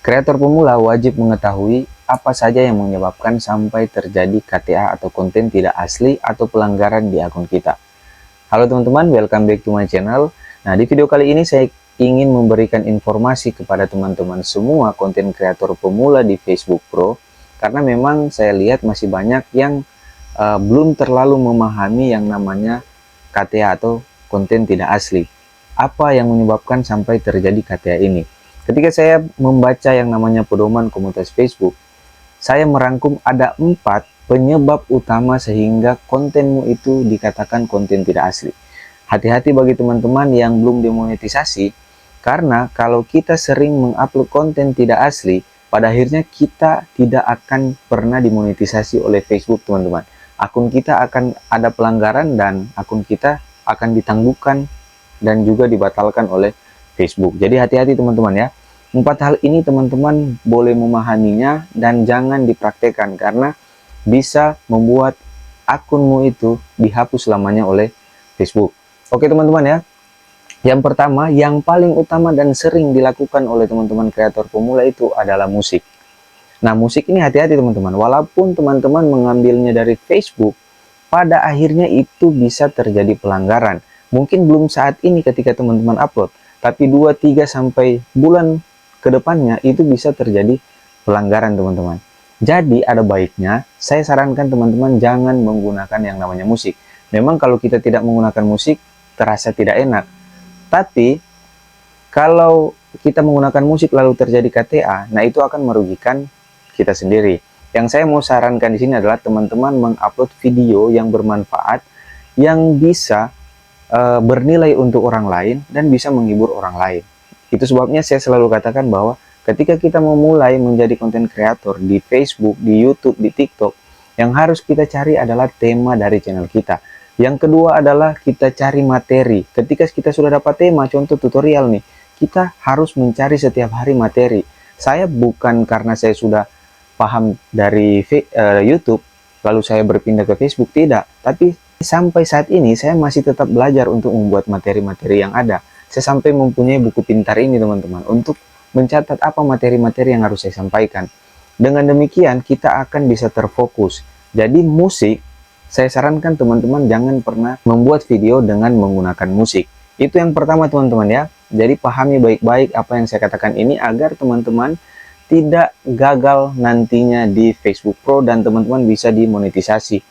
Kreator pemula wajib mengetahui apa saja yang menyebabkan sampai terjadi KTA atau konten tidak asli atau pelanggaran di akun kita. Halo teman-teman, welcome back to my channel. Nah, di video kali ini saya ingin memberikan informasi kepada teman-teman semua konten kreator pemula di Facebook Pro, karena memang saya lihat masih banyak yang belum terlalu memahami yang namanya KTA atau konten tidak asli. Apa yang menyebabkan sampai terjadi KTA ini? Ketika saya membaca yang namanya pedoman komunitas Facebook, saya merangkum ada 4 penyebab utama sehingga kontenmu itu dikatakan konten tidak asli. Hati-hati bagi teman-teman yang belum dimonetisasi, karena kalau kita sering mengupload konten tidak asli, pada akhirnya kita tidak akan pernah dimonetisasi oleh Facebook, teman-teman. Akun kita akan ada pelanggaran dan akun kita akan ditangguhkan dan juga dibatalkan oleh Facebook. Jadi hati-hati teman-teman ya. 4 hal ini teman-teman boleh memahaminya dan jangan dipraktekkan, karena bisa membuat akunmu itu dihapus selamanya oleh Facebook. Oke teman-teman ya. Yang pertama, yang paling utama dan sering dilakukan oleh teman-teman kreator pemula itu adalah musik. Nah, musik ini hati-hati teman-teman. Walaupun teman-teman mengambilnya dari Facebook, pada akhirnya itu bisa terjadi pelanggaran. Mungkin belum saat ini ketika teman-teman upload, tapi 2, 3 sampai bulan ke depannya itu bisa terjadi pelanggaran teman-teman. Jadi ada baiknya saya sarankan teman-teman jangan menggunakan yang namanya musik. Memang kalau kita tidak menggunakan musik terasa tidak enak. Tapi kalau kita menggunakan musik lalu terjadi KTA, nah itu akan merugikan kita sendiri. Yang saya mau sarankan di sini adalah teman-teman mengupload video yang bermanfaat, yang bisa bernilai untuk orang lain dan bisa menghibur orang lain. Itu sebabnya saya selalu katakan bahwa ketika kita memulai menjadi konten kreator di Facebook, di YouTube, di TikTok, yang harus kita cari adalah tema dari channel kita. Yang kedua adalah kita cari materi. Ketika kita sudah dapat tema, contoh tutorial nih, kita harus mencari setiap hari materi. Saya bukan karena saya sudah paham dari YouTube, lalu saya berpindah ke Facebook, tidak. Tapi sampai saat ini saya masih tetap belajar untuk membuat materi-materi yang ada. Saya sampai mempunyai buku pintar ini teman-teman, untuk mencatat apa materi-materi yang harus saya sampaikan. Dengan demikian kita akan bisa terfokus. Jadi musik, saya sarankan teman-teman jangan pernah membuat video dengan menggunakan musik. Itu yang pertama teman-teman ya. Jadi pahami baik-baik apa yang saya katakan ini agar teman-teman tidak gagal nantinya di Facebook Pro dan teman-teman bisa dimonetisasi.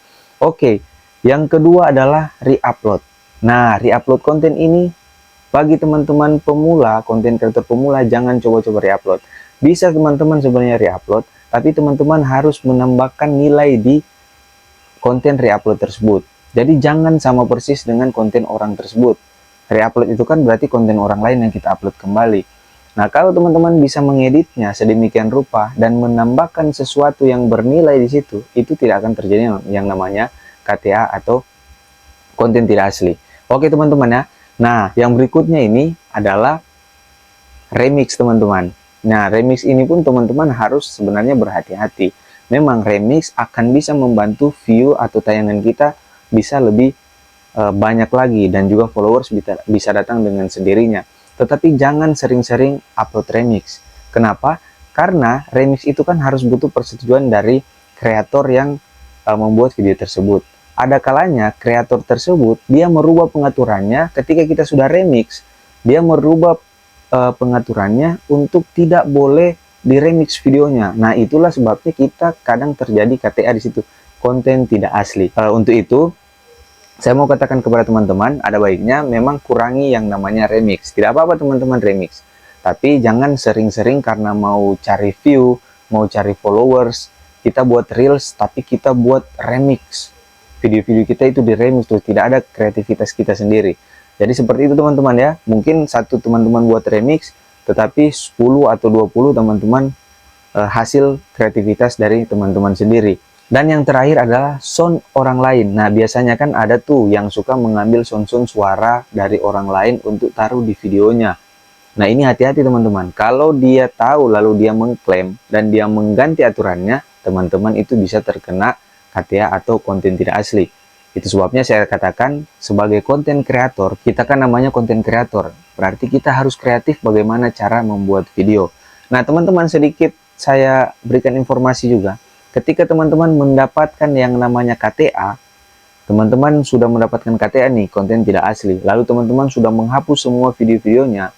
Oke, yang kedua adalah re-upload. Nah, re-upload konten ini bagi teman-teman pemula, konten kreator pemula, jangan coba-coba re-upload. Bisa teman-teman sebenarnya re-upload, tapi teman-teman harus menambahkan nilai di konten re-upload tersebut. Jadi jangan sama persis dengan konten orang tersebut. Re-upload itu kan berarti konten orang lain yang kita upload kembali. Nah, kalau teman-teman bisa mengeditnya sedemikian rupa dan menambahkan sesuatu yang bernilai di situ, itu tidak akan terjadi yang namanya KTA atau konten tidak asli. Oke teman-teman ya. Nah, yang berikutnya ini adalah remix teman-teman. Nah, remix ini pun teman-teman harus sebenarnya berhati-hati. Memang remix akan bisa membantu view atau tayangan kita bisa lebih banyak lagi, dan juga followers bisa datang dengan sendirinya. Tetapi jangan sering-sering upload remix. Kenapa? Karena remix itu kan harus butuh persetujuan dari kreator yang membuat video tersebut. Ada kalanya kreator tersebut dia merubah pengaturannya ketika kita sudah remix. Dia merubah pengaturannya untuk tidak boleh diremix videonya. Nah, itulah sebabnya kita kadang terjadi KTA di situ, konten tidak asli. Untuk itu saya mau katakan kepada teman-teman, ada baiknya memang kurangi yang namanya remix. Tidak apa-apa teman-teman remix, tapi jangan sering-sering karena mau cari view, mau cari followers, kita buat reels tapi kita buat remix. Video-video kita itu diremix terus, tidak ada kreativitas kita sendiri. Jadi seperti itu teman-teman ya. Mungkin satu teman-teman buat remix, tetapi 10 atau 20 teman-teman hasil kreativitas dari teman-teman sendiri. Dan yang terakhir adalah sound orang lain. Nah, biasanya kan ada tuh yang suka mengambil sound-sound suara dari orang lain untuk taruh di videonya. Nah, ini hati-hati teman-teman. Kalau dia tahu lalu dia mengklaim dan dia mengganti aturannya, teman-teman itu bisa terkena KTA atau konten tidak asli. Itu sebabnya saya katakan sebagai konten kreator, kita kan namanya konten kreator. Berarti kita harus kreatif bagaimana cara membuat video. Nah, teman-teman, sedikit saya berikan informasi juga. Ketika teman-teman mendapatkan yang namanya KTA, teman-teman sudah mendapatkan KTA nih, konten tidak asli. Lalu teman-teman sudah menghapus semua video-videonya.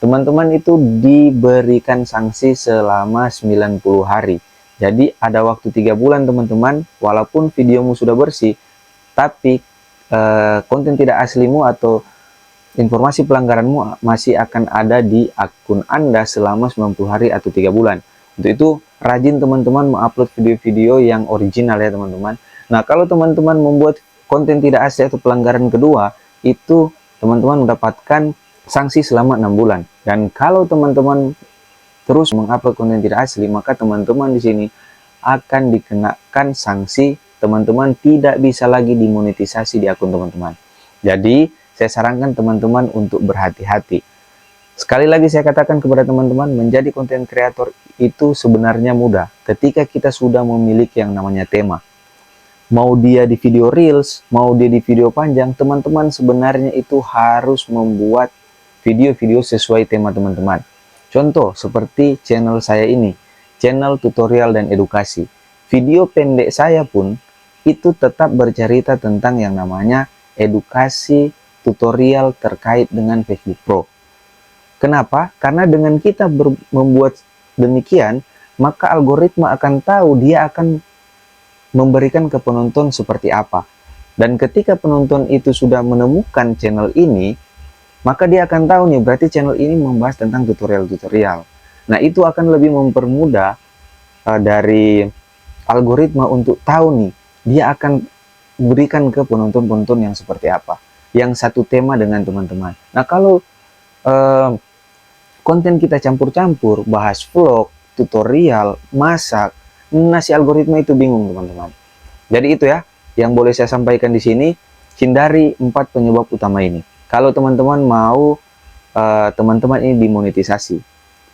Teman-teman itu diberikan sanksi selama 90 hari. Jadi ada waktu 3 bulan teman-teman, walaupun videomu sudah bersih, tapi konten tidak aslimu atau informasi pelanggaranmu masih akan ada di akun Anda selama 90 hari atau 3 bulan. Untuk itu, rajin teman-teman mengupload video-video yang original ya teman-teman. Nah, kalau teman-teman membuat konten tidak asli atau pelanggaran kedua, itu teman-teman mendapatkan sanksi selama 6 bulan. Dan kalau teman-teman terus mengupload konten tidak asli, maka teman-teman di sini akan dikenakan sanksi. Teman-teman tidak bisa lagi dimonetisasi di akun teman-teman. Jadi, saya sarankan teman-teman untuk berhati-hati. Sekali lagi saya katakan kepada teman-teman, menjadi konten kreator itu sebenarnya mudah ketika kita sudah memiliki yang namanya tema. Mau dia di video reels, mau dia di video panjang, teman-teman sebenarnya itu harus membuat video-video sesuai tema teman-teman. Contoh seperti channel saya ini, channel tutorial dan edukasi. Video pendek saya pun itu tetap bercerita tentang yang namanya edukasi tutorial terkait dengan Facebook Pro. Kenapa? Karena dengan kita membuat demikian, maka algoritma akan tahu dia akan memberikan ke penonton seperti apa. Dan ketika penonton itu sudah menemukan channel ini, maka dia akan tahu nih, berarti channel ini membahas tentang tutorial-tutorial. Nah, itu akan lebih mempermudah dari algoritma untuk tahu nih, dia akan berikan ke penonton-penonton yang seperti apa, yang satu tema dengan teman-teman. Nah, kalau konten kita campur-campur, bahas vlog, tutorial, masak, nah si algoritma itu bingung teman-teman. Jadi itu ya, yang boleh saya sampaikan di sini, hindari 4 penyebab utama ini. Kalau teman-teman mau teman-teman ini dimonetisasi.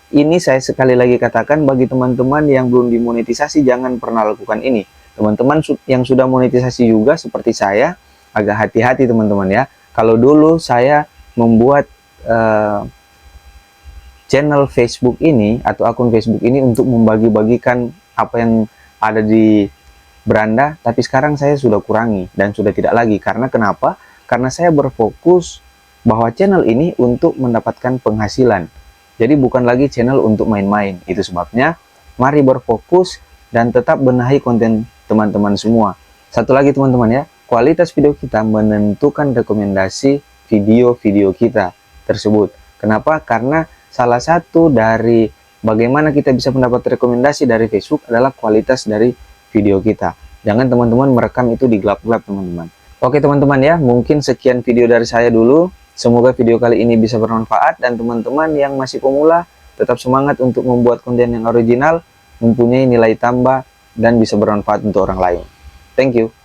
Ini saya sekali lagi katakan bagi teman-teman yang belum dimonetisasi, jangan pernah lakukan ini. Teman-teman yang sudah monetisasi juga seperti saya, agak hati-hati teman-teman ya. Kalau dulu saya membuat channel Facebook ini atau akun Facebook ini untuk membagi-bagikan apa yang ada di beranda, tapi sekarang saya sudah kurangi dan sudah tidak lagi. Karena kenapa? Karena saya berfokus bahwa channel ini untuk mendapatkan penghasilan. Jadi bukan lagi channel untuk main-main. Itu sebabnya mari berfokus dan tetap benahi konten teman-teman semua. Satu lagi teman-teman ya, kualitas video kita menentukan rekomendasi video-video kita tersebut. Kenapa? Karena salah satu dari bagaimana kita bisa mendapat rekomendasi dari Facebook adalah kualitas dari video kita. Jangan teman-teman merekam itu di gelap-gelap teman-teman. Oke teman-teman ya, mungkin sekian video dari saya dulu. Semoga video kali ini bisa bermanfaat dan teman-teman yang masih pemula tetap semangat untuk membuat konten yang original, mempunyai nilai tambah dan bisa bermanfaat untuk orang lain. Thank you.